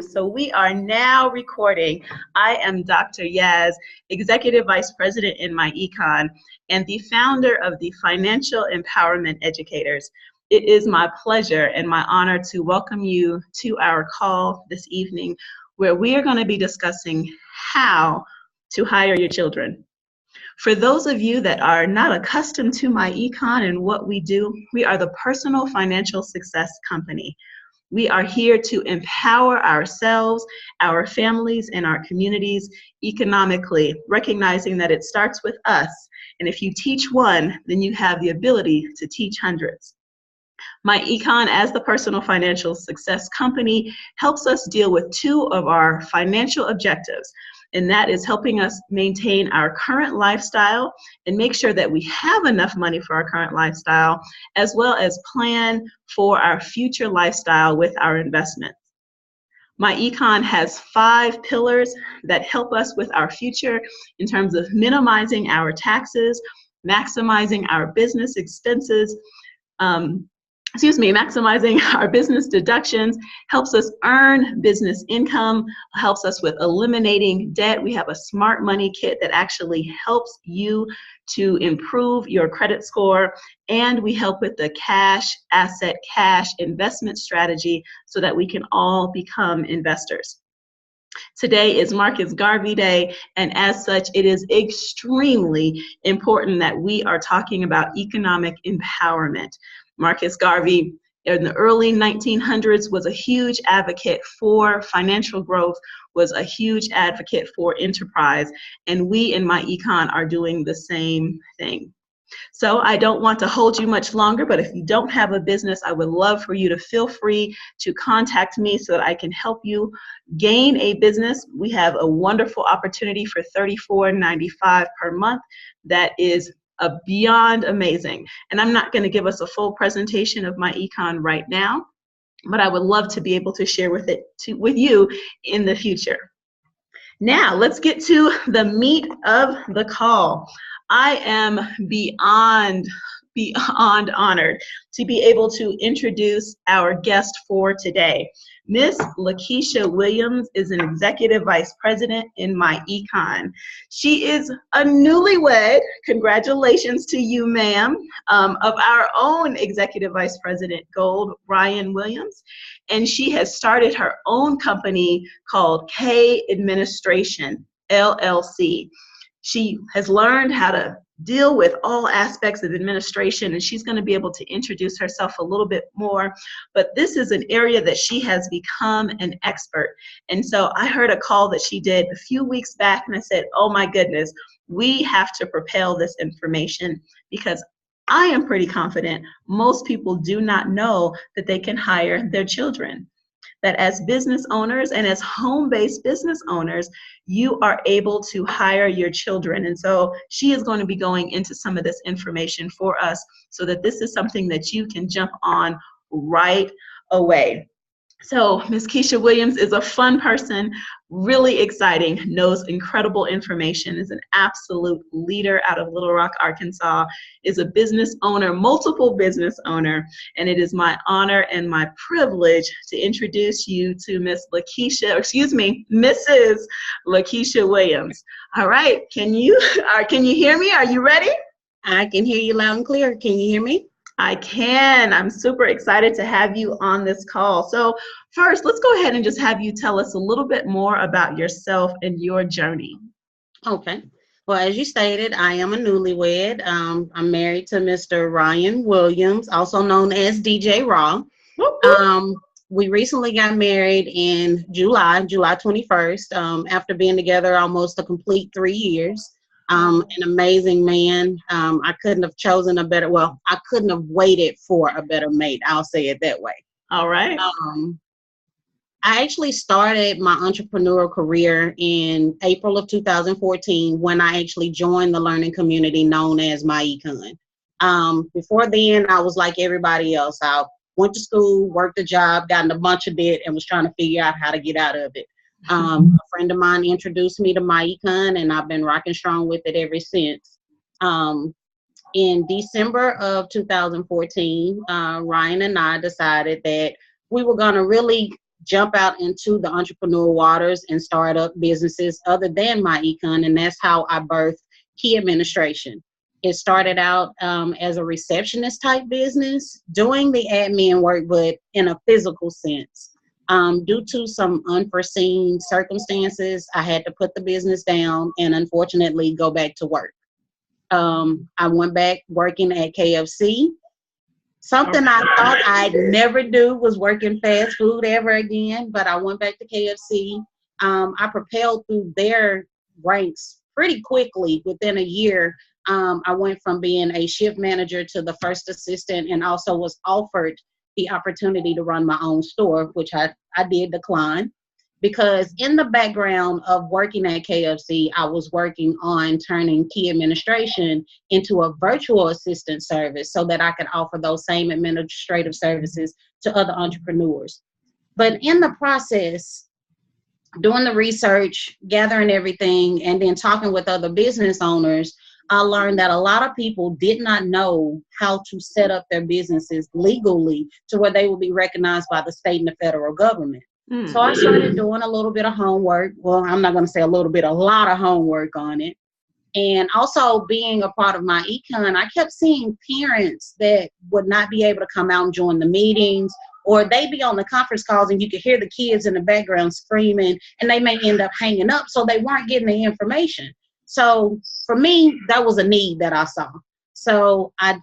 So we are now recording. I am Dr. Yaz, Executive Vice President in my econ and the founder of the Financial Empowerment Educators. It is my pleasure and my honor to welcome you to our call this evening, where we are going to be discussing how to hire your children. For those of you that are not accustomed to my econ and what we do, we are the Personal Financial Success Company. We are here to empower ourselves, our families, and our communities economically, recognizing that it starts with us. And if you teach one, then you have the ability to teach hundreds. My econ, as the Personal Financial Success Company, helps us deal with two of our financial objectives, and that is helping us maintain our current lifestyle and make sure that we have enough money for our current lifestyle, as well as plan for our future lifestyle with our investments. My econ has 5 pillars that help us with our future in terms of minimizing our taxes, maximizing our business expenses, maximizing our business deductions, helps us earn business income, helps us with eliminating debt. We have a smart money kit that actually helps you to improve your credit score, and we help with the cash investment strategy so that we can all become investors. Today is Marcus Garvey Day, and as such, it is extremely important that we are talking about economic empowerment. Marcus Garvey in the early 1900s was a huge advocate for financial growth, was a huge advocate for enterprise, and we in my econ are doing the same thing. So I don't want to hold you much longer, but if you don't have a business, I would love for you to feel free to contact me so that I can help you gain a business. We have a wonderful opportunity for $34.95 per month that is beyond amazing. And I'm not going to give us a full presentation of my econ right now, but I would love to be able to share with you in the future. Now, let's get to the meat of the call. I am beyond honored to be able to introduce our guest for today. Miss LaKeisha Williams is an Executive Vice President in my econ. She is a newlywed, congratulations to you, ma'am, of our own Executive Vice President Gold, Ryan Williams. And she has started her own company called Kei Administration, LLC. She has learned how to deal with all aspects of administration, and she's going to be able to introduce herself a little bit more. But this is an area that she has become an expert. And so I heard a call that she did a few weeks back, and I said, oh my goodness, we have to propel this information, because I am pretty confident most people do not know that they can hire their children. That as business owners and as home-based business owners, you are able to hire your children. And so she is going to be going into some of this information for us so that this is something that you can jump on right away. So Ms. Keisha Williams is a fun person, really exciting, knows incredible information, is an absolute leader out of Little Rock, Arkansas, is a business owner, multiple business owner, and it is my honor and my privilege to introduce you to Mrs. LaKeisha Williams. All right, can you hear me? Are you ready? I can hear you loud and clear. Can you hear me? I can. I'm super excited to have you on this call. So first, let's go ahead and just have you tell us a little bit more about yourself and your journey. Okay. Well, as you stated, I am a newlywed. I'm married to Mr. Ryan Williams, also known as DJ Raw. We recently got married in July 21st, after being together almost a complete 3 years. An amazing man. I couldn't have chosen a better, I couldn't have waited for a better mate. I'll say it that way. All right. I actually started my entrepreneurial career in April of 2014 when I actually joined the learning community known as my econ. Before then, I was like everybody else. I went to school, worked a job, got in a bunch of debt, and was trying to figure out how to get out of it. A friend of mine introduced me to my econ, and I've been rocking strong with it ever since. In December of 2014, Ryan and I decided that we were going to really jump out into the entrepreneur waters and start up businesses other than my econ. And that's how I birthed Kei Administration. It started out as a receptionist type business, doing the admin work, but in a physical sense. Due to some unforeseen circumstances, I had to put the business down and unfortunately go back to work. I went back working at KFC. Something I thought I'd never do was work in fast food ever again, but I went back to KFC. I propelled through their ranks pretty quickly. Within a year, I went from being a shift manager to the first assistant, and also was offered the opportunity to run my own store, which I did decline, because in the background of working at KFC, I was working on turning Kei Administration into a virtual assistant service so that I could offer those same administrative services to other entrepreneurs. But in the process, doing the research, gathering everything, and then talking with other business owners, I learned that a lot of people did not know how to set up their businesses legally to where they will be recognized by the state and the federal government. So I started doing a little bit of homework. Well, I'm not going to say a little bit, a lot of homework on it. And also being a part of my econ, I kept seeing parents that would not be able to come out and join the meetings, or they'd be on the conference calls and you could hear the kids in the background screaming, and they may end up hanging up, so they weren't getting the information. So for me, that was a need that I saw. So I,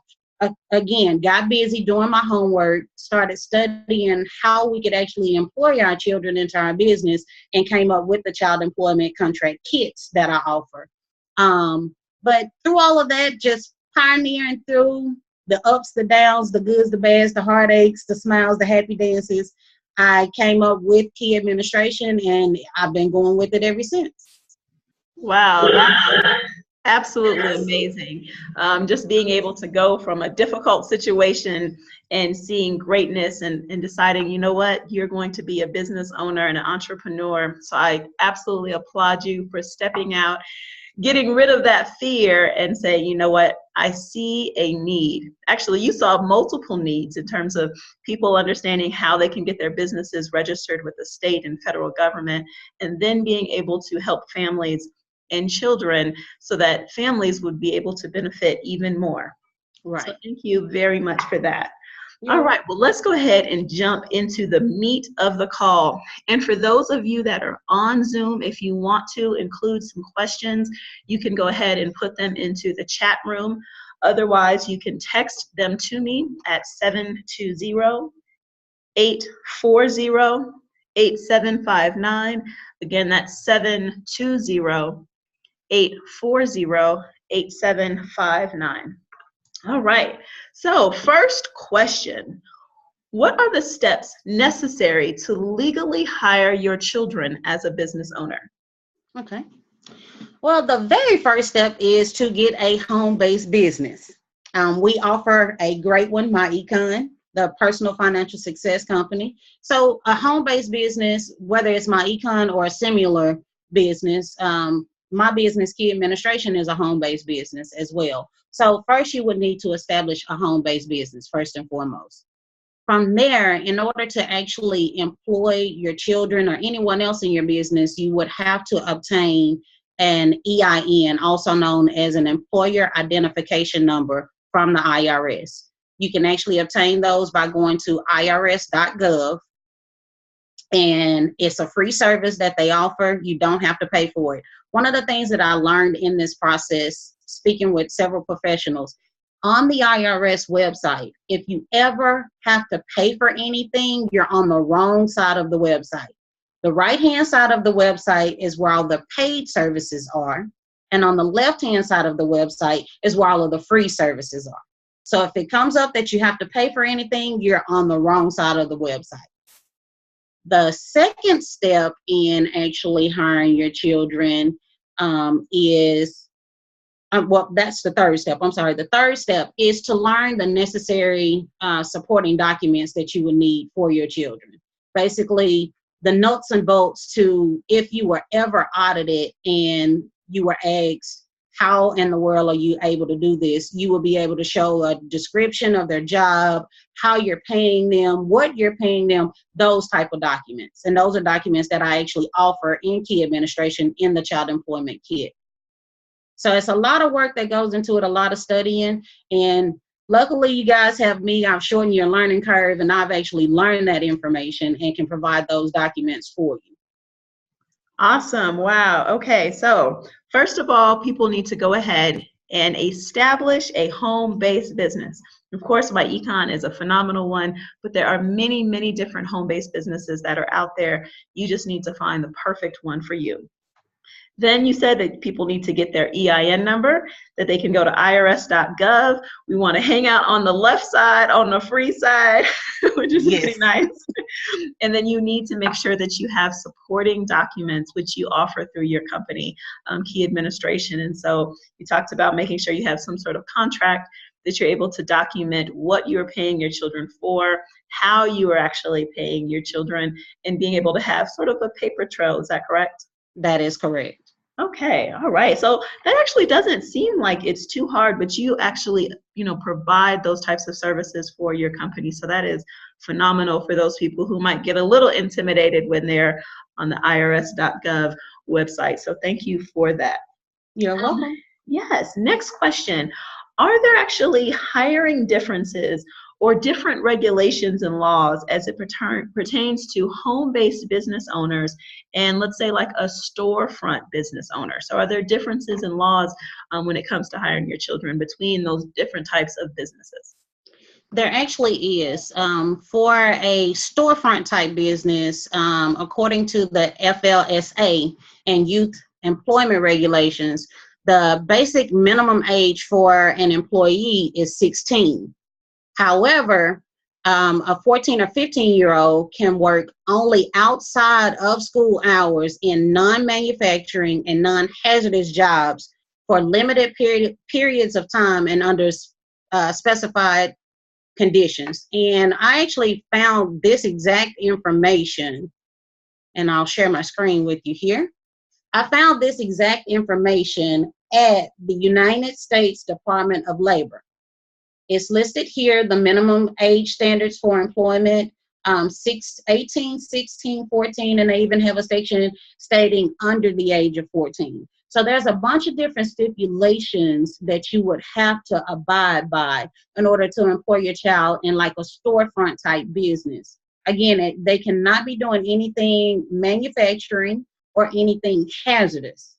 again, got busy doing my homework, started studying how we could actually employ our children into our business, and came up with the child employment contract kits that I offer. But through all of that, just pioneering through the ups, the downs, the goods, the bads, the heartaches, the smiles, the happy dances, I came up with Kei Administration, and I've been going with it ever since. Wow, that's absolutely amazing. Just being able to go from a difficult situation and seeing greatness and deciding, you know what, you're going to be a business owner and an entrepreneur. So I absolutely applaud you for stepping out, getting rid of that fear and saying, you know what, I see a need. Actually, you saw multiple needs in terms of people understanding how they can get their businesses registered with the state and federal government, and then being able to help families and children so that families would be able to benefit even more. Right. So thank you very much for that. All right, well, let's go ahead and jump into the meat of the call. And for those of you that are on Zoom, if you want to include some questions, you can go ahead and put them into the chat room. Otherwise, you can text them to me at 720-840-8759. Again, that's 720-840-8759. All right, so first question, what are the steps necessary to legally hire your children as a business owner? Okay. Well, the very first step is to get a home-based business. We offer a great one, My Econ, the personal financial success company. So a home-based business, whether it's My Econ or a similar business, my business, Kei Administration, is a home-based business as well. So first you would need to establish a home-based business, first and foremost. From there, in order to actually employ your children or anyone else in your business, you would have to obtain an EIN, also known as an employer identification number, from the IRS. You can actually obtain those by going to irs.gov, and it's a free service that they offer. You don't have to pay for it. One of the things that I learned in this process, speaking with several professionals, on the IRS website, if you ever have to pay for anything, you're on the wrong side of the website. The right-hand side of the website is where all the paid services are, and on the left-hand side of the website is where all of the free services are. So if it comes up that you have to pay for anything, you're on the wrong side of the website. The second step in actually hiring your children is, well, that's the third step. I'm sorry. The third step is to learn the necessary supporting documents that you would need for your children. Basically, the nuts and bolts to if you were ever audited and you were asked, how in the world are you able to do this? You will be able to show a description of their job, how you're paying them, what you're paying them, those type of documents. And those are documents that I actually offer in Kei Administration in the Child Employment Kit. So it's a lot of work that goes into it, a lot of studying. And luckily you guys have me. I've shortened your learning curve, and I've actually learned that information and can provide those documents for you. Awesome. Wow. Okay. So first of all, people need to go ahead and establish a home-based business. Of course, my econ is a phenomenal one, but there are many, many different home-based businesses that are out there. You just need to find the perfect one for you. Then you said that people need to get their EIN number, that they can go to irs.gov. We want to hang out on the left side, on the free side, which is pretty nice. And then you need to make sure that you have supporting documents, which you offer through your company, Kei Administration. And so you talked about making sure you have some sort of contract that you're able to document what you're paying your children for, how you are actually paying your children, and being able to have sort of a paper trail. Is that correct? That is correct. Okay, all right. So that actually doesn't seem like it's too hard, but you actually, provide those types of services for your company. So that is phenomenal for those people who might get a little intimidated when they're on the irs.gov website. So thank you for that. You're welcome. Yes. Next question. Are there actually hiring differences or different regulations and laws as it pertains to home-based business owners and, let's say, like a storefront business owner? So are there differences in laws when it comes to hiring your children between those different types of businesses? There actually is. For a storefront type business, according to the FLSA and youth employment regulations, the basic minimum age for an employee is 16. However, a 14 or 15-year-old can work only outside of school hours in non-manufacturing and non-hazardous jobs for limited periods of time and under specified conditions. And I actually found this exact information, and I'll share my screen with you here. I found this exact information at the United States Department of Labor. It's listed here, the minimum age standards for employment, 18, 16, 14, and they even have a section stating under the age of 14. So there's a bunch of different stipulations that you would have to abide by in order to employ your child in like a storefront type business. Again, they cannot be doing anything manufacturing or anything hazardous.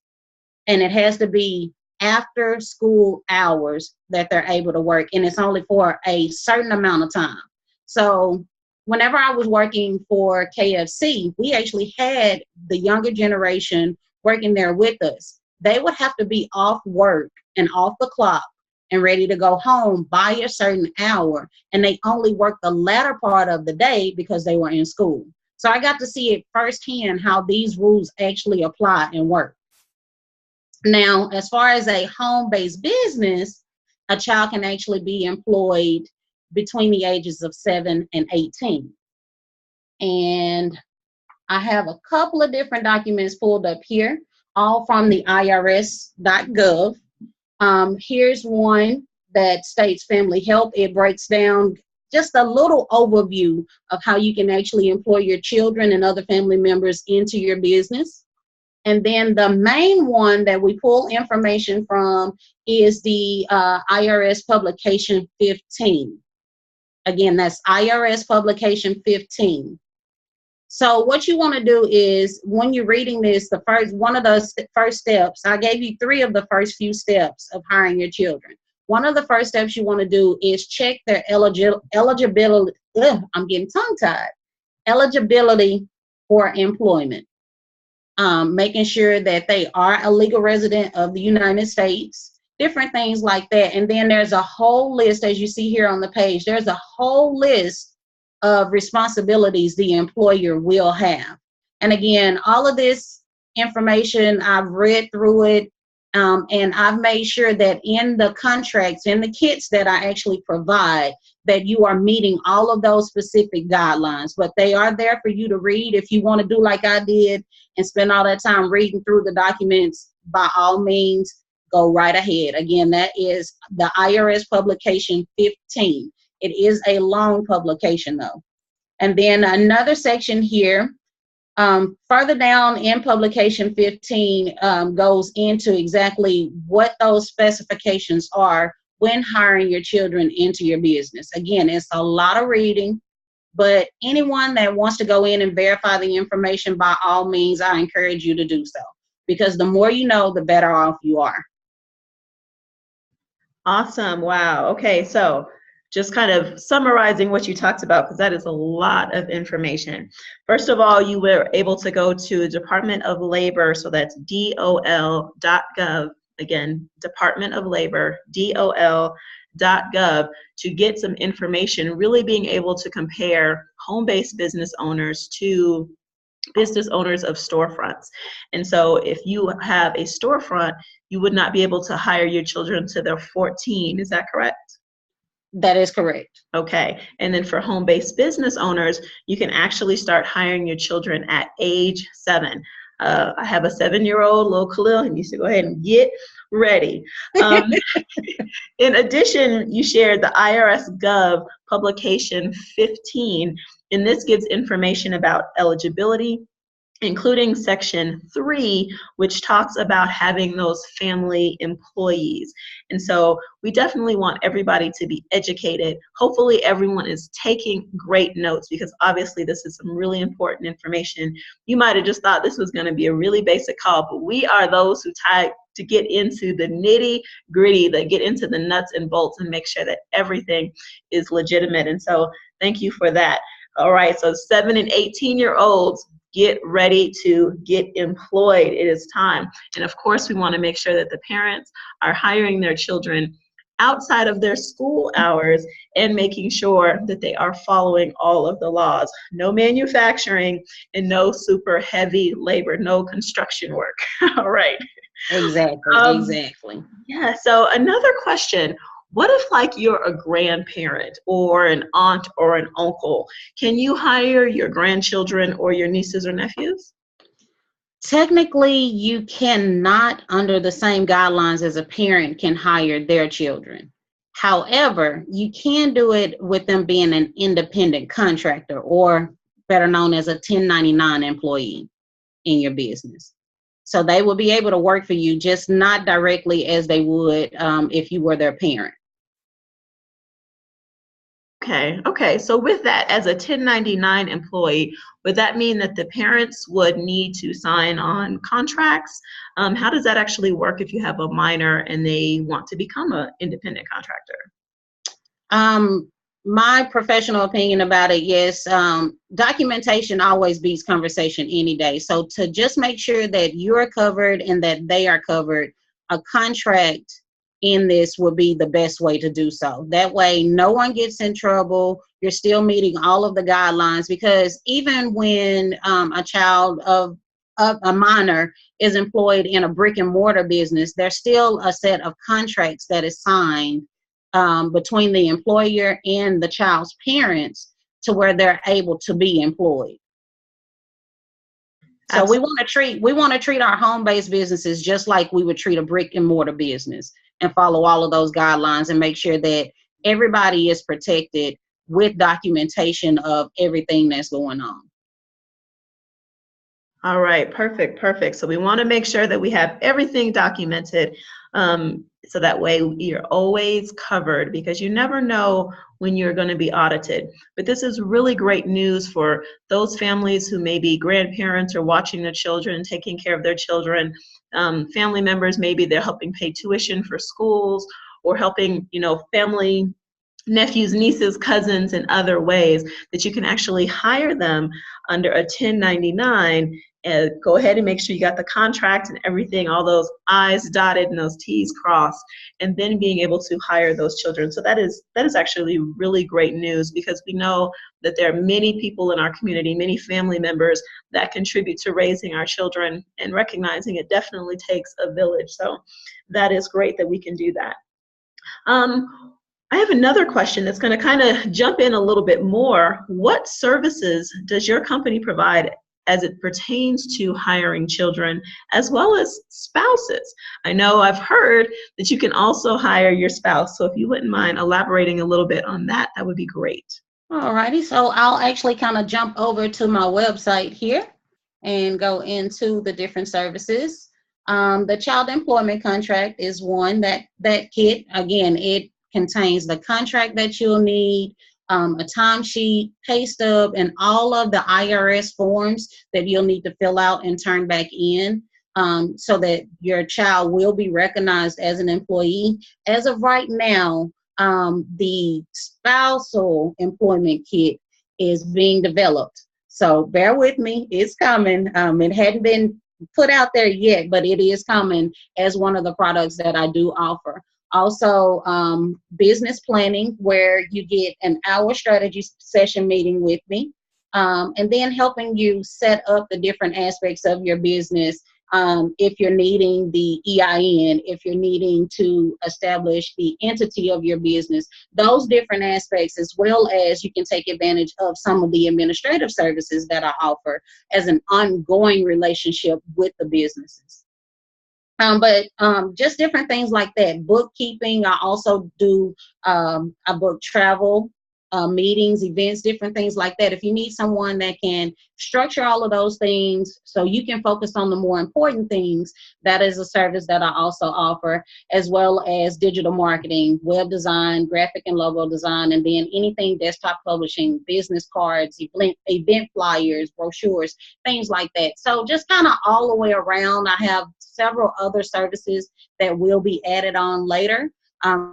And it has to be after school hours that they're able to work, and it's only for a certain amount of time. So whenever I was working for KFC, we actually had the younger generation working there with us. They would have to be off work and off the clock and ready to go home by a certain hour, and they only worked the latter part of the day because they were in school. So I got to see it firsthand how these rules actually apply and work. Now, as far as a home-based business, a child can actually be employed between the ages of 7 and 18. And I have a couple of different documents pulled up here, all from the irs.gov. Here's one that states family help. It breaks down just a little overview of how you can actually employ your children and other family members into your business. And then the main one that we pull information from is the IRS Publication 15. Again, that's IRS Publication 15. So what you want to do is, when you're reading this, one of the first steps, I gave you 3 of the first few steps of hiring your children. One of the first steps you want to do is check their eligibility. I'm getting tongue-tied. Eligibility for employment. Making sure that they are a legal resident of the United States, different things like that. And then there's a whole list, as you see here on the page, there's a whole list of responsibilities the employer will have. And again, all of this information, I've read through it, and I've made sure that in the contracts, in the kits that I actually provide, that you are meeting all of those specific guidelines. But they are there for you to read. If you want to do like I did and spend all that time reading through the documents, by all means, go right ahead. Again, that is the IRS publication 15. It is a long publication though. And then another section here, further down in publication 15, goes into exactly what those specifications are when hiring your children into your business. Again, it's a lot of reading, but anyone that wants to go in and verify the information, by all means, I encourage you to do so, because the more you know, the better off you are. Awesome. Wow. Okay. So just kind of summarizing what you talked about, because that is a lot of information. First of all, you were able to go to Department of Labor. So that's dol.gov. Again, Department of Labor, dol.gov, to get some information, really being able to compare home-based business owners to business owners of storefronts. And so if you have a storefront, you would not be able to hire your children till they're 14. Is that correct? That is correct. Okay. And then for home-based business owners, you can actually start hiring your children at age 7. I have a 7-year-old, little Khalil. He needs to go ahead and get ready. In addition, you shared the IRS Gov publication 15, and this gives information about eligibility, including section 3, which talks about having those family employees. And so we definitely want everybody to be educated. Hopefully everyone is taking great notes, because obviously this is some really important information. You might have just thought this was going to be a really basic call, but we are those who try to get into the nitty gritty, that get into the nuts and bolts and make sure that everything is legitimate. And so thank you for that. All right, so 7 and 18-year-olds, get ready to get employed. It is time. And of course, we want to make sure that the parents are hiring their children outside of their school hours and making sure that they are following all of the laws. No manufacturing and no super heavy labor, no construction work. All right. Exactly. Yeah, so another question. What if, like, you're a grandparent or an aunt or an uncle? Can you hire your grandchildren or your nieces or nephews? Technically, you cannot, under the same guidelines as a parent can hire their children. However, you can do it with them being an independent contractor, or better known as a 1099 employee in your business. So they will be able to work for you, just not directly as they would if you were their parent. Okay. So with that, as a 1099 employee, would that mean that the parents would need to sign on contracts? How does that actually work if you have a minor and they want to become an independent contractor? My professional opinion about it, yes, documentation always beats conversation any day. So to just make sure that you're covered and that they are covered, a contract in this would be the best way to do so. That way, no one gets in trouble. You're still meeting all of the guidelines, because even when a child of a minor is employed in a brick and mortar business, there's still a set of contracts that is signed between the employer and the child's parents to where they're able to be employed. So we want to treat our home-based businesses just like we would treat a brick and mortar business, and follow all of those guidelines and make sure that everybody is protected with documentation of everything that's going on. All right, perfect. So we want to make sure that we have everything documented, so that way you're always covered, because you never know when you're going to be audited. But this is really great news for those families who may be grandparents or watching their children, taking care of their children, family members, maybe they're helping pay tuition for schools, or helping, family, nephews, nieces, cousins, in other ways, that you can actually hire them under a 1099. And go ahead and make sure you got the contract and everything, all those I's dotted and those T's crossed, and then being able to hire those children. So that is actually really great news, because we know that there are many people in our community, many family members that contribute to raising our children, and recognizing it definitely takes a village. So that is great that we can do that. I have another question that's going to kind of jump in a little bit more. What services does your company provide as it pertains to hiring children as well as spouses. I know I've heard that you can also hire your spouse. So if you wouldn't mind elaborating a little bit on that, that would be great. Alrighty, so I'll actually kind of jump over to my website here and go into the different services. The child employment contract is one that kit, again, it contains the contract that you'll need, a timesheet, pay stub, and all of the IRS forms that you'll need to fill out and turn back in, so that your child will be recognized as an employee. As of right now, the spousal employment kit is being developed. So bear with me, it's coming. It hadn't been put out there yet, but it is coming as one of the products that I do offer. Also, business planning, where you get an hour strategy session meeting with me, and then helping you set up the different aspects of your business. If you're needing the EIN, if you're needing to establish the entity of your business, those different aspects, as well as you can take advantage of some of the administrative services that I offer as an ongoing relationship with the businesses. But just different things like that. Bookkeeping, I also do, I book travel, meetings, events, different things like that. If you need someone that can structure all of those things so you can focus on the more important things, that is a service that I also offer, as well as digital marketing, web design, graphic and logo design, and then anything desktop publishing, business cards, event flyers, brochures, things like that. So just kind of all the way around. I have several other services that will be added on later.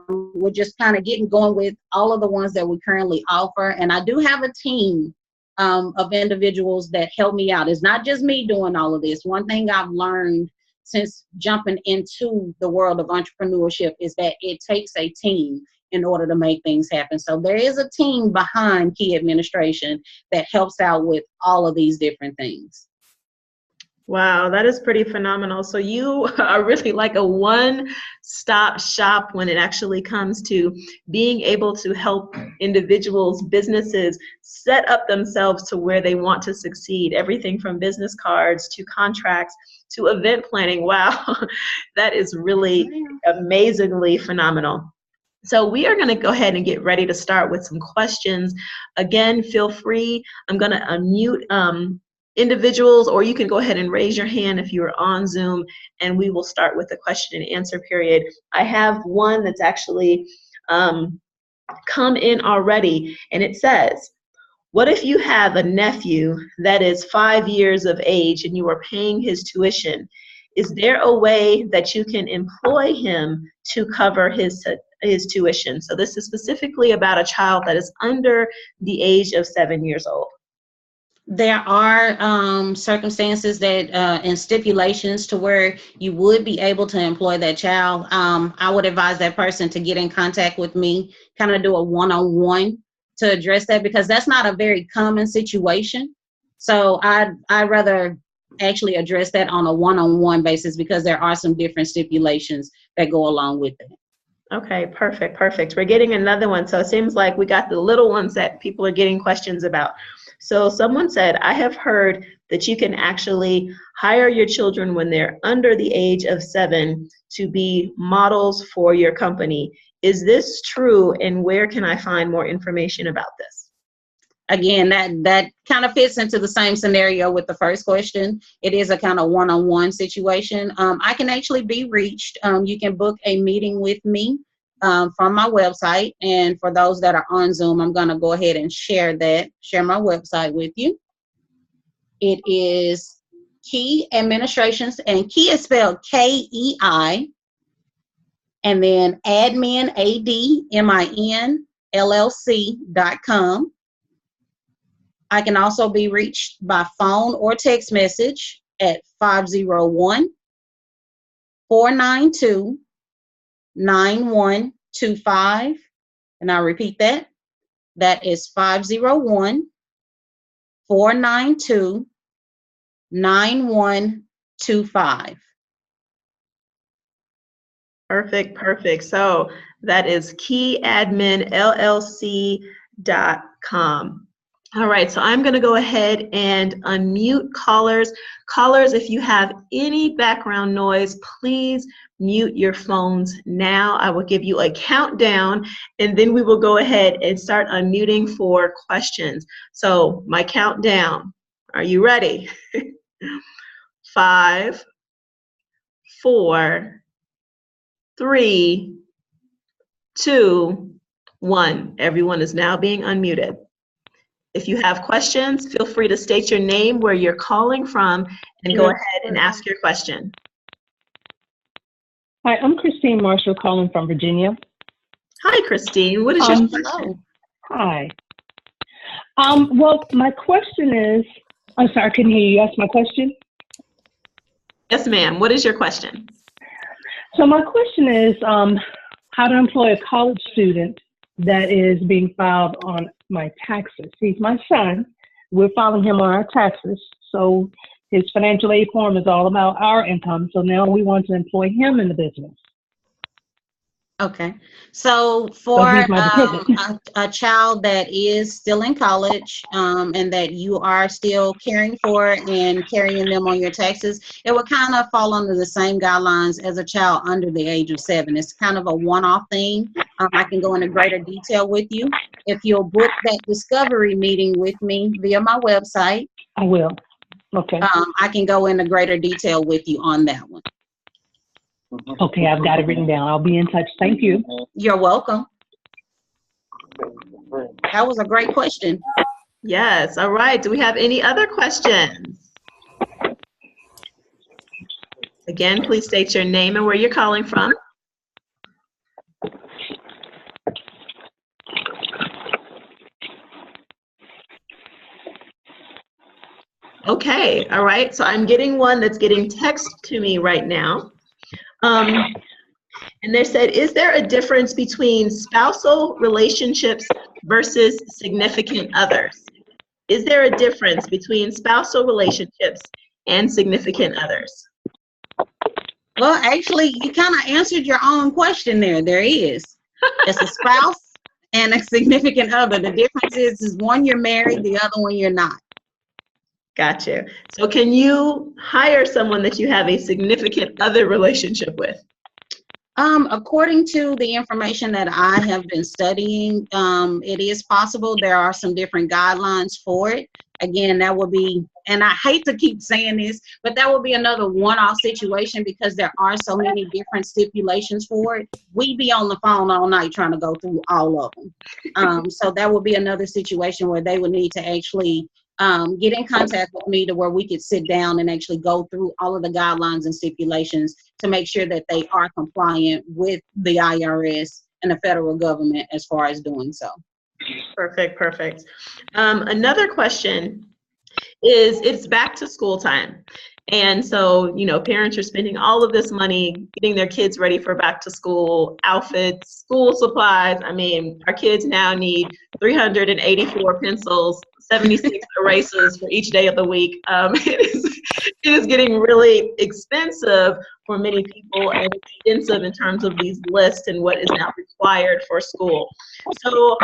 We're just kind of getting going with all of the ones that we currently offer. And I do have a team of individuals that help me out. It's not just me doing all of this. One thing I've learned since jumping into the world of entrepreneurship is that it takes a team in order to make things happen. So there is a team behind Kei Administration that helps out with all of these different things. Wow, that is pretty phenomenal. So you are really like a one-stop shop when it actually comes to being able to help individuals, businesses set up themselves to where they want to succeed. Everything from business cards to contracts to event planning. Wow, that is really amazingly phenomenal. So we are going to go ahead and get ready to start with some questions. Again, feel free. I'm going to unmute individuals, or you can go ahead and raise your hand if you are on Zoom, and we will start with the question and answer period. I have one that's actually come in already, and it says, what if you have a nephew that is 5 years of age and you are paying his tuition? Is there a way that you can employ him to cover his tuition? So this is specifically about a child that is under the age of 7 years old. There are circumstances that and stipulations to where you would be able to employ that child. I would advise that person to get in contact with me, kind of do a one-on-one to address that, because that's not a very common situation. So I'd rather actually address that on a one-on-one basis, because there are some different stipulations that go along with it. Okay, perfect. We're getting another one. So it seems like we got the little ones that people are getting questions about. So someone said, I have heard that you can actually hire your children when they're under the age of 7 to be models for your company. Is this true, and where can I find more information about this? Again, that kind of fits into the same scenario with the first question. It is a kind of one-on-one situation. I can actually be reached. You can book a meeting with me from my website. And for those that are on Zoom, I'm going to go ahead and share my website with you. It is Kei Administrations, and Kei is spelled K-E-I, and then admin, A-D-M-I-N, LLC.com. I can also be reached by phone or text message at 501-492-9125. And I'll repeat that. That is 501-492-9125. Perfect. So that is keiadminllc.com. All right, so I'm going to go ahead and unmute callers. Callers, if you have any background noise, please mute your phones now. I will give you a countdown, and then we will go ahead and start unmuting for questions. So my countdown, are you ready? 5, 4, 3, 2, 1. Everyone is now being unmuted. If you have questions, feel free to state your name, where you're calling from, and go ahead and ask your question. Hi, I'm Christine Marshall calling from Virginia. Hi, Christine. What is your question? Hello. Hi. Well, my question is, I'm sorry, I couldn't hear you ask my question. Yes, ma'am. What is your question? So my question is how to employ a college student that is being filed on my taxes. He's my son. We're filing him on our taxes. So his financial aid form is all about our income. So now we want to employ him in the business. Okay, so for he's my dependent. a child that is still in college and that you are still caring for and carrying them on your taxes, it will kind of fall under the same guidelines as a child under the age of 7. It's kind of a one-off thing. I can go into greater detail with you. If you'll book that discovery meeting with me via my website, I will. Okay. I can go into greater detail with you on that one. Okay, I've got it written down. I'll be in touch. Thank you. You're welcome. That was a great question. Yes. All right. Do we have any other questions? Again, please state your name and where you're calling from. Okay. All right. So I'm getting one that's getting text to me right now. And they said, is there a difference between spousal relationships versus significant others? Is there a difference between spousal relationships and significant others? Well, actually, you kind of answered your own question there. There is. It's a spouse and a significant other. The difference is one you're married, the other one you're not. Gotcha. So can you hire someone that you have a significant other relationship with? According to the information that I have been studying, it is possible. There are some different guidelines for it. Again, that would be, and I hate to keep saying this, but that would be another one-off situation because there are so many different stipulations for it. We'd be on the phone all night trying to go through all of them. So that would be another situation where they would need to actually get in contact with me to where we could sit down and actually go through all of the guidelines and stipulations to make sure that they are compliant with the IRS and the federal government as far as doing so. Perfect, perfect. Another question is, it's back to school time. And so, you know, parents are spending all of this money getting their kids ready for back to school outfits, school supplies. I mean, our kids now need 384 pencils, 76 erasers for each day of the week. It is getting really expensive for many people and expensive in terms of these lists and what is now required for school. So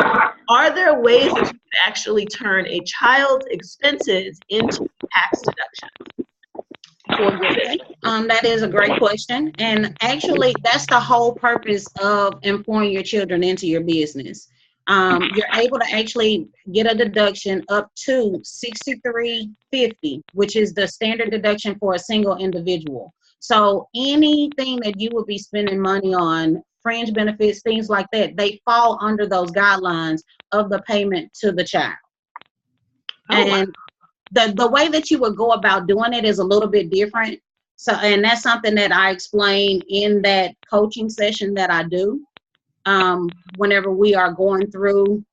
are there ways that you can actually turn a child's expenses into tax deductions? That is a great question. And actually, that's the whole purpose of employing your children into your business. You're able to actually get a deduction up to $63.50, which is the standard deduction for a single individual. So anything that you would be spending money on, fringe benefits, things like that, they fall under those guidelines of the payment to the child. Oh, and wow. The way that you would go about doing it is a little bit different. So, and that's something that I explain in that coaching session that I do. Whenever we are going through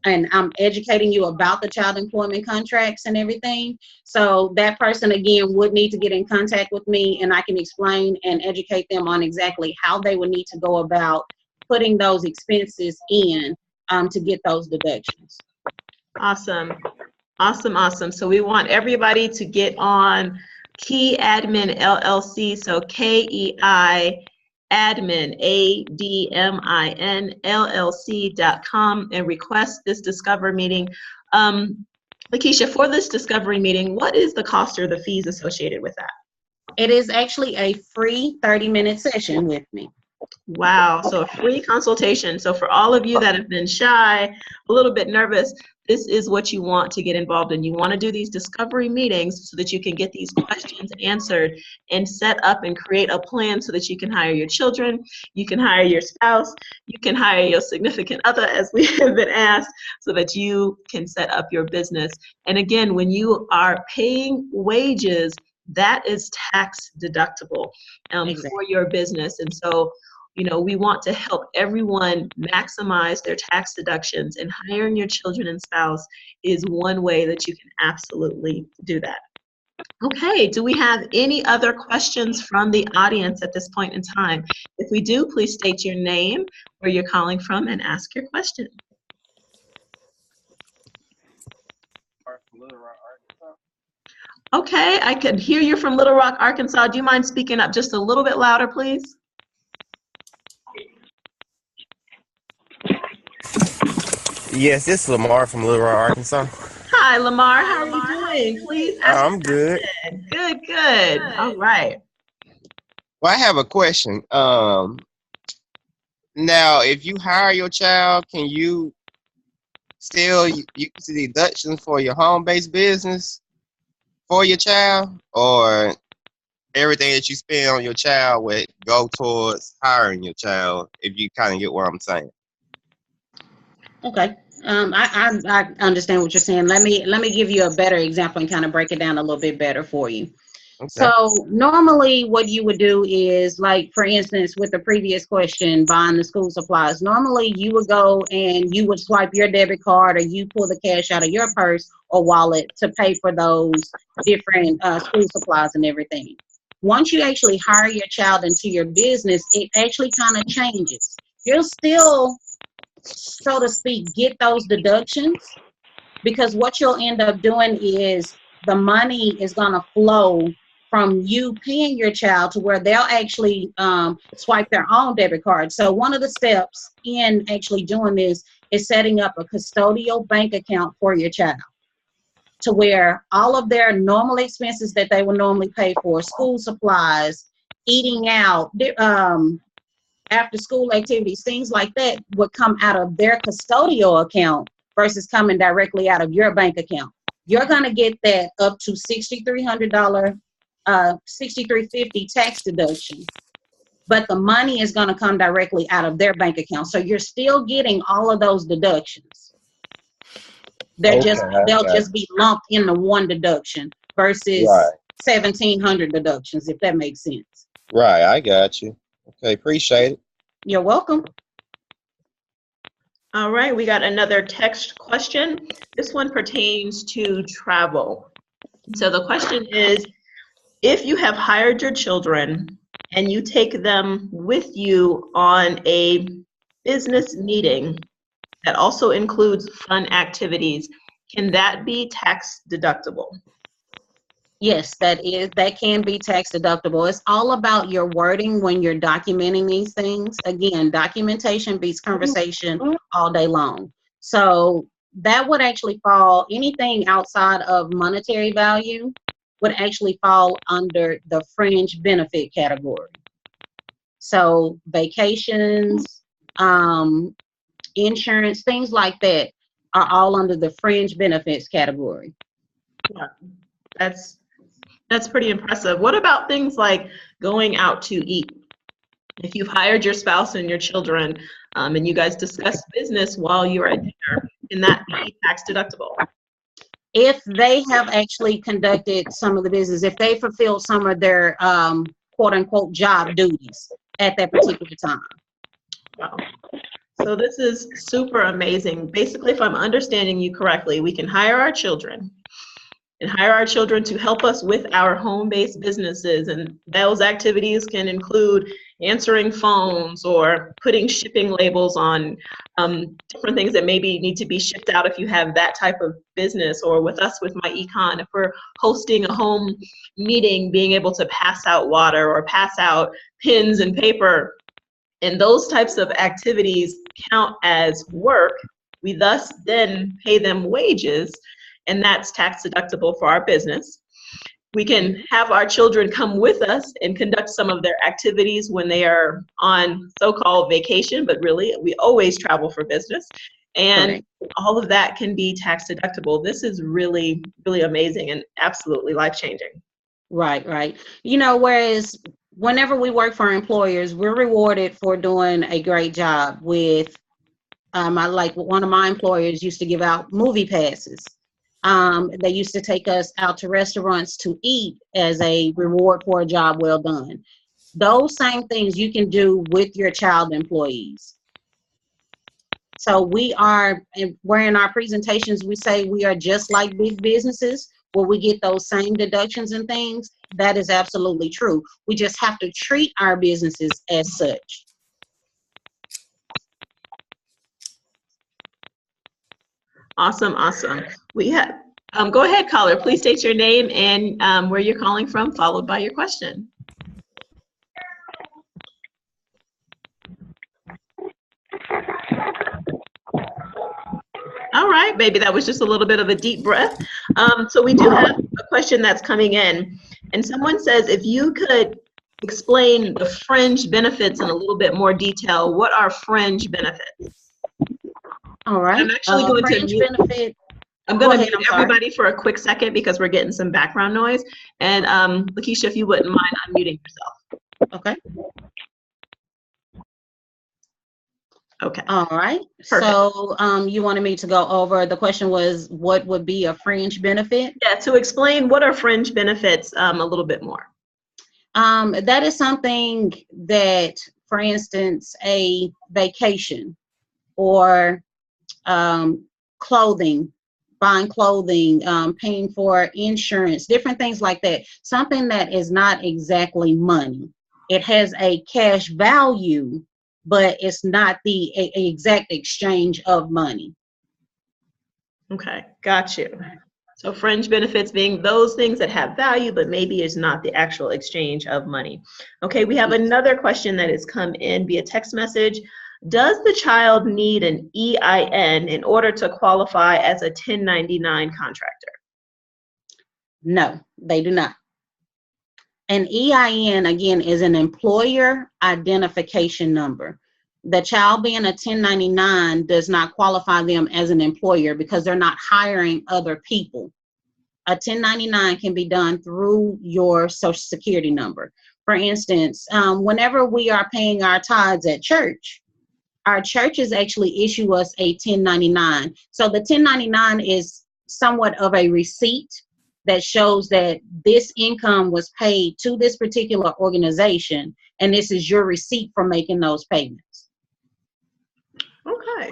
and I'm educating you about the child employment contracts and everything. So that person, again, would need to get in contact with me and I can explain and educate them on exactly how they would need to go about putting those expenses in to get those deductions. Awesome. Awesome, awesome. So we want everybody to get on Kei Admin LLC, so KEI Admin, ADMIN LLC.com and request this Discover meeting. LaKeisha, for this discovery meeting, what is the cost or the fees associated with that? It is actually a free 30-minute session with me. Wow, so a free consultation. So for all of you that have been shy, a little bit nervous, this is what you want to get involved in. You want to do these discovery meetings so that you can get these questions answered and set up and create a plan so that you can hire your children, you can hire your spouse, you can hire your significant other, as we have been asked, so that you can set up your business. And again, when you are paying wages, that is tax deductible for your business. And so, you know, we want to help everyone maximize their tax deductions, and hiring your children and spouse is one way that you can absolutely do that. Okay, do we have any other questions from the audience at this point in time? If we do, please state your name, where you're calling from, and ask your question. Okay, I can hear you from Little Rock, Arkansas. Do you mind speaking up just a little bit louder, please? Yes, this is Lamar from Little Rock, Arkansas. Hi, Lamar. How are you doing? Please ask. I'm good. Good, good. All right. Well, I have a question. Now, if you hire your child, can you still use the deductions for your home-based business for your child, or everything that you spend on your child would go towards hiring your child, if you kind of get what I'm saying? Okay. I understand what you're saying. Let me give you a better example and kind of break it down a little bit better for you. Okay. So normally what you would do is, like, for instance, with the previous question, buying the school supplies, normally you would go and you would swipe your debit card, or you pull the cash out of your purse or wallet to pay for those different school supplies and everything. Once you actually hire your child into your business, it actually kind of changes. You'll still, so to speak, get those deductions, because what you'll end up doing is the money is going to flow from you paying your child to where they'll actually swipe their own debit card. So one of the steps in actually doing this is setting up a custodial bank account for your child, to where all of their normal expenses that they would normally pay for, school supplies, eating out, after school activities, things like that, would come out of their custodial account versus coming directly out of your bank account. You're going to get that up to $6,300, $6,350 tax deduction, but the money is going to come directly out of their bank account. So you're still getting all of those deductions. They'll just be lumped in the one deduction versus 1,700 deductions, if that makes sense. Right, I got you. Okay, appreciate it. You're welcome. All right, we got another text question. This one pertains to travel. So the question is, if you have hired your children and you take them with you on a business meeting that also includes fun activities, can that be tax deductible? Yes, that can be tax deductible. It's all about your wording when you're documenting these things. Again, documentation beats conversation all day long. So that would actually fall, anything outside of monetary value would actually fall under the fringe benefit category. So vacations, insurance, things like that are all under the fringe benefits category. Yeah, that's pretty impressive. What about things like going out to eat? If you've hired your spouse and your children, and you guys discuss business while you're at dinner, can that be tax deductible? If they have actually conducted some of the business, if they fulfilled some of their quote unquote job duties at that particular time. Wow. So this is super amazing. Basically, if I'm understanding you correctly, we can hire our children to help us with our home-based businesses, and those activities can include answering phones or putting shipping labels on different things that maybe need to be shipped out if you have that type of business, or with us with My Econ, if we're hosting a home meeting, being able to pass out water or pass out pens and paper. And those types of activities count as work. We thus then pay them wages. and that's tax deductible for our business. We can have our children come with us and conduct some of their activities when they are on so-called vacation, but really we always travel for business. And all of that can be tax deductible. This is really, really amazing and absolutely life-changing. Right, right. You know, whereas whenever we work for employers, we're rewarded for doing a great job with, I like one of my employers used to give out movie passes. They used to take us out to restaurants to eat as a reward for a job well done. Those same things you can do with your child employees. So where in our presentations, we say we are just like big businesses where we get those same deductions and things. That is absolutely true. We just have to treat our businesses as such. Awesome, awesome. We have, go ahead, caller. Please state your name and where you're calling from, followed by your question. All right, maybe that was just a little bit of a deep breath. So we do have a question that's coming in, and someone says, if you could explain the fringe benefits in a little bit more detail, what are fringe benefits? All right. I'm actually going to mute. I'm going to mute everybody for a quick second because we're getting some background noise. And LaKeisha, if you wouldn't mind unmuting yourself. Okay. Okay. All right. Perfect. So you wanted me to go over, the question was, what would be a fringe benefit? Yeah, to explain what are fringe benefits a little bit more. That is something that, for instance, a vacation or clothing, buying clothing, paying for insurance, different things like that. Something that is not exactly money. It has a cash value, but it's not the exact exchange of money. Okay, got you. So fringe benefits being those things that have value, but maybe is not the actual exchange of money. Okay, we have another question that has come in via text message. Does the child need an EIN in order to qualify as a 1099 contractor? No, they do not. An EIN, again, is an employer identification number. The child being a 1099 does not qualify them as an employer because they're not hiring other people. A 1099 can be done through your Social Security number. For instance, whenever we are paying our tithes at church, our churches actually issue us a 1099. So the 1099 is somewhat of a receipt that shows that this income was paid to this particular organization, and this is your receipt for making those payments. Okay.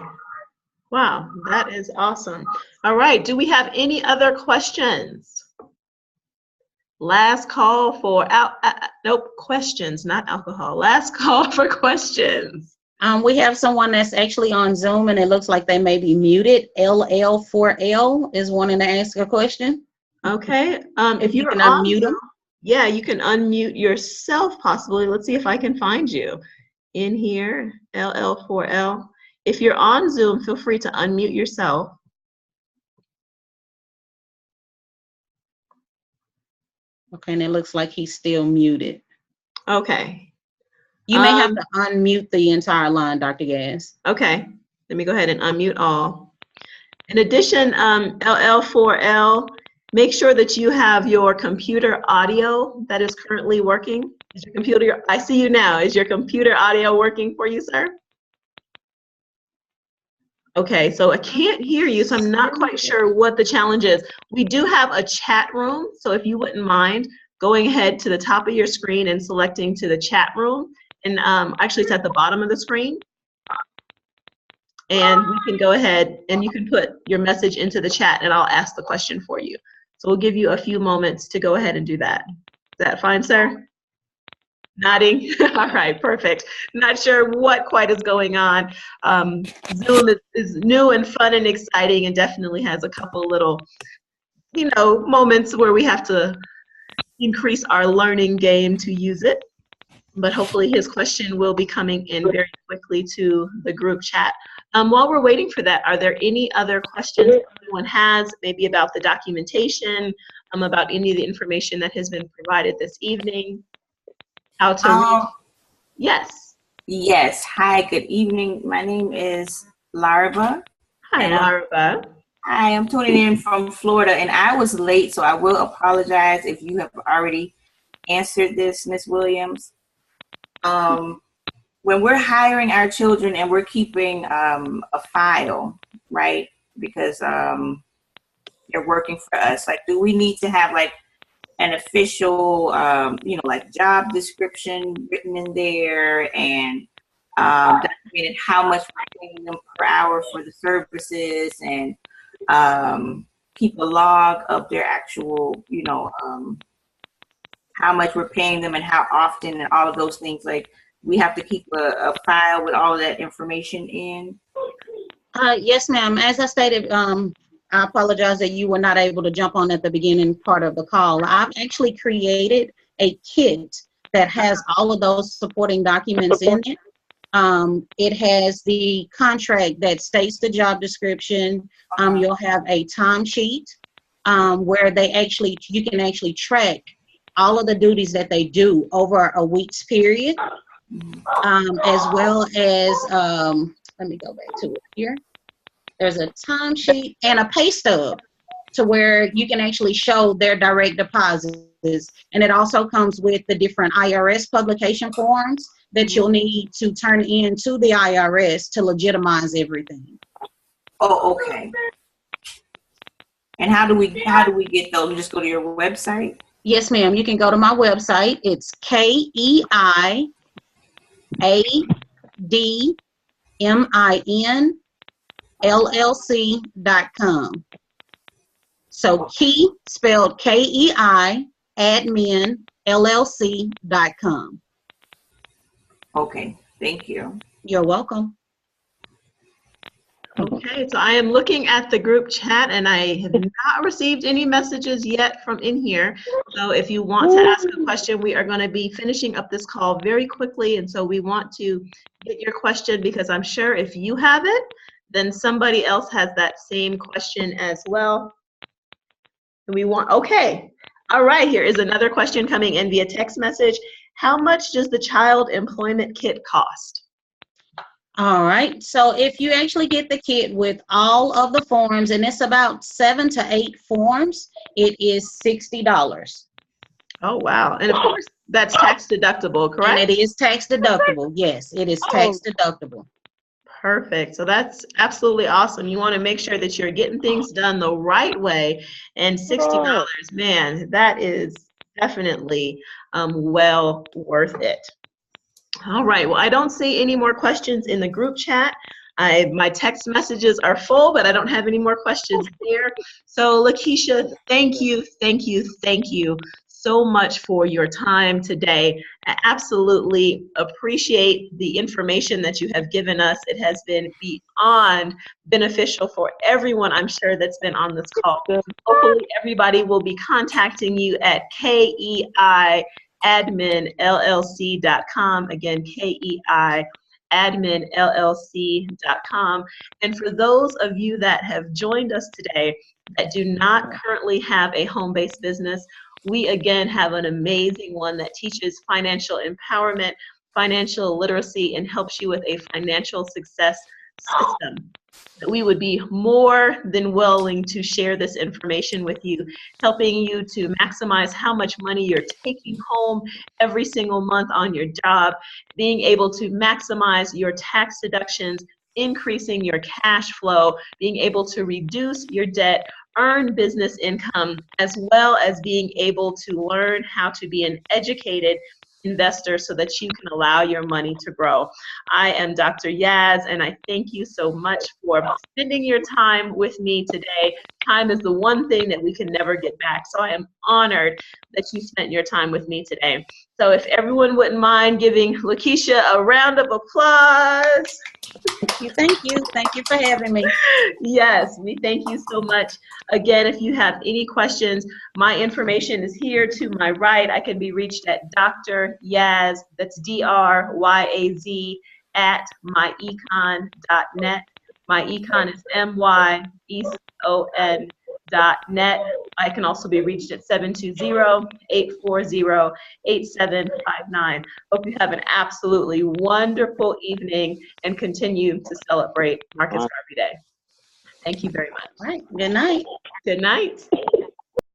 Wow, that is awesome. All right, do we have any other questions? Last call for, nope, questions, not alcohol. Last call for questions. We have someone that's actually on Zoom, and it looks like they may be muted. LL4L is wanting to ask a question. Okay, if you can unmute them. Yeah, you can unmute yourself possibly. Let's see if I can find you in here, LL4L. If you're on Zoom, feel free to unmute yourself. Okay, and it looks like he's still muted. Okay. You may have to unmute the entire line, Dr. Gass. Okay, let me go ahead and unmute all. In addition, LL4L, make sure that you have your computer audio that is currently working. Is your computer, I see you now. Is your computer audio working for you, sir? Okay, so I can't hear you, so I'm not quite sure what the challenge is. We do have a chat room, so if you wouldn't mind going ahead to the top of your screen and selecting to the chat room, and actually it's at the bottom of the screen. And we can go ahead and you can put your message into the chat and I'll ask the question for you. So we'll give you a few moments to go ahead and do that. Is that fine, sir? Nodding. All right, perfect. Not sure what quite is going on. Zoom is new and fun and exciting and definitely has a couple little, you know, moments where we have to increase our learning game to use it. But hopefully his question will be coming in very quickly to the group chat. While we're waiting for that, are there any other questions anyone has, maybe about the documentation, about any of the information that has been provided this evening? How to reach? Yes. Yes. Hi, good evening. My name is Larva. Hi, Larva. Hi, I'm tuning in from Florida, and I was late, so I will apologize if you have already answered this, Ms. Williams. When we're hiring our children and we're keeping a file, right, because they're working for us, like, do we need to have like an official, like job description written in there and documented how much we're paying them per hour for the services, and keep a log of their actual, how much we're paying them and how often and all of those things? Like, we have to keep a file with all of that information in? Yes, ma'am. As I stated, I apologize that you were not able to jump on at the beginning part of the call. I've actually created a kit that has all of those supporting documents in it. It has the contract that states the job description. You'll have a timesheet where you can actually track all of the duties that they do over a week's period, as well as, let me go back to it here. There's a timesheet and a pay stub to where you can actually show their direct deposits. And it also comes with the different IRS publication forms that you'll need to turn in to the IRS to legitimize everything. Oh, okay. And how do we get those? We just go to your website? Yes, ma'am. You can go to my website. It's KeiAdminLLC.com. So Kei, spelled KEI, adminLLC.com. Okay, thank you. You're welcome. Okay, so I am looking at the group chat and I have not received any messages yet from in here. So if you want to ask a question, we are going to be finishing up this call very quickly. And so we want to get your question, because I'm sure if you have it, then somebody else has that same question as well. Okay. All right, here is another question coming in via text message. How much does the child employment kit cost? All right, so if you actually get the kit with all of the forms, and it's about 7 to 8 forms, it is $60. Oh, wow. And of course, that's tax deductible, correct? And it is tax deductible. Yes, it is tax deductible. Perfect. So that's absolutely awesome. You want to make sure that you're getting things done the right way. And $60, man, that is definitely well worth it. All right. Well, I don't see any more questions in the group chat. My text messages are full, but I don't have any more questions there. So LaKeisha, thank you so much for your time today. I absolutely appreciate the information that you have given us. It has been beyond beneficial for everyone, I'm sure, that's been on this call. Hopefully everybody will be contacting you at KeiAdminLLC.com. Again, KeiAdminLLC.com. And for those of you that have joined us today that do not currently have a home-based business, we again have an amazing one that teaches financial empowerment, financial literacy, and helps you with a financial success system. We would be more than willing to share this information with you, helping you to maximize how much money you're taking home every single month on your job, being able to maximize your tax deductions, increasing your cash flow, being able to reduce your debt, earn business income, as well as being able to learn how to be an educated investor so that you can allow your money to grow. I am Dr. Yaz, and I thank you so much for spending your time with me today. Time is the one thing that we can never get back, so I am honored that you spent your time with me today. So if everyone wouldn't mind giving LaKeisha a round of applause. Thank you. Thank you for having me. Yes, we thank you so much. Again, if you have any questions, my information is here to my right. I can be reached at Dr. Yaz, that's DRYAZ, @myecon.net. MyEcon is MYECON.net. I can also be reached at 720-840-8759. Hope you have an absolutely wonderful evening and continue to celebrate Marcus Garvey Day. Thank you very much. All right. Good night. Good night.